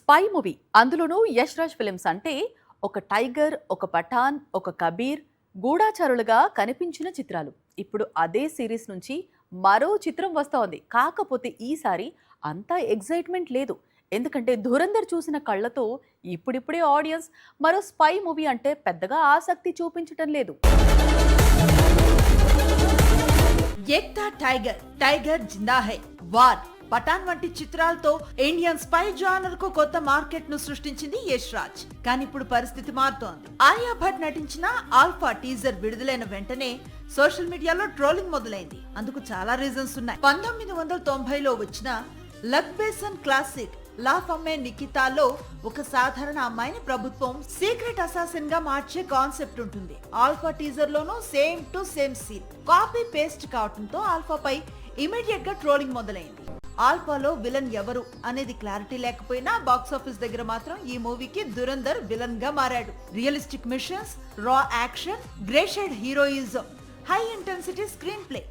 Spy movie, అందులోనూ Yash Raj films అంటే ఒక టైగర్, ఒక పఠాన్, ఒక కబీర్ గూఢాచారులుగా కనిపించిన చిత్రాలు. ఇప్పుడు అదే సిరీస్ నుంచి మరో చిత్రం వస్తోంది. కాకపోతే ఈసారి అంత ఎగ్జైట్మెంట్ లేదు. ఎందుకంటే ధురంధర్ చూసిన కళ్ళతో ఇప్పుడిప్పుడే ఆడియన్స్ మరో స్పై మూవీ అంటే పెద్దగా ఆసక్తి చూపించటం లేదు. ఏక్తా టైగర్, టైగర్ జిందా హై, వార్, పఠాన్ వంటి చిత్రాలతో ఇండియన్ స్పై జానర్ కు కొత్త మార్కెట్ ను సృష్టించింది యష్ రాజ్. కానీ ఇప్పుడు పరిస్థితి మారుతోంది. ఆలియా భట్ నటించిన ఆల్ఫా టీజర్ విడుదలైన వెంటనే సోషల్ మీడియాలో ట్రోలింగ్ మొదలైంది. అందుకు చాలా రీజన్స్ ఉన్నాయి. 1990లో వచ్చిన లక్ బేసన్ క్లాసిక్ లా ఫమ్మే నికితాలో ఒక సాధారణ అమ్మాయిని ప్రభుత్వం సీక్రెట్ అసాసిన్ గా మార్చే కాన్సెప్ట్ ఉంటుంది. ఆల్ఫా టీజర్ లోనూ same to same scene copy paste కావడంతో ఆల్ఫాపై ఇమీడియట్ గా ట్రోలింగ్ మొదలైంది. ఆల్ఫాలో విలన్ ఎవరు అనేది క్లారిటీ లేకపోయినా బాక్సాఫీస్ దగ్గర మాత్రం ఈ మూవీకి దురంధర్ విలన్ గా మారాడు. Realistic missions, raw action, grey shaded heroism, high intensity screenplay,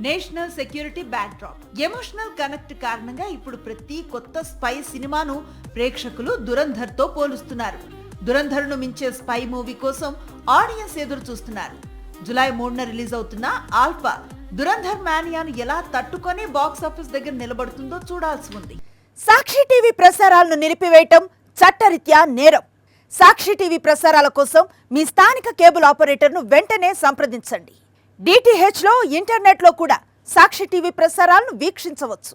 national security backdrop, emotional connect కారణంగా ఇప్పుడు ప్రతి కొత్త స్పై సినిమాను ప్రేక్షకులు దురంధర్ తో పోలుస్తున్నారు. దురంధర్ ను మించే స్పై మూవీ కోసం ఆడియన్స్ ఎదురు చూస్తున్నారు. జూలై 3న రిలీజ్ అవుతున్న ఆల్ఫా దురంధర్ మానియాను ఎలా తట్టుకొని బాక్స్ ఆఫీస్ దగ్గర నిలబడుతుందో చూడాల్సి ఉంది. సాక్షి టీవీ ప్రసారాలను నిలిపివేయటం చట్టరీత్యా నేరం. సాక్షి టీవీ ప్రసారాల కోసం మీ స్థానిక కేబుల్ ఆపరేటర్ను వెంటనే సంప్రదించండి. DTH లో, ఇంటర్నెట్ లో కూడా సాక్షి టీవీ ప్రసారాలను వీక్షించవచ్చు.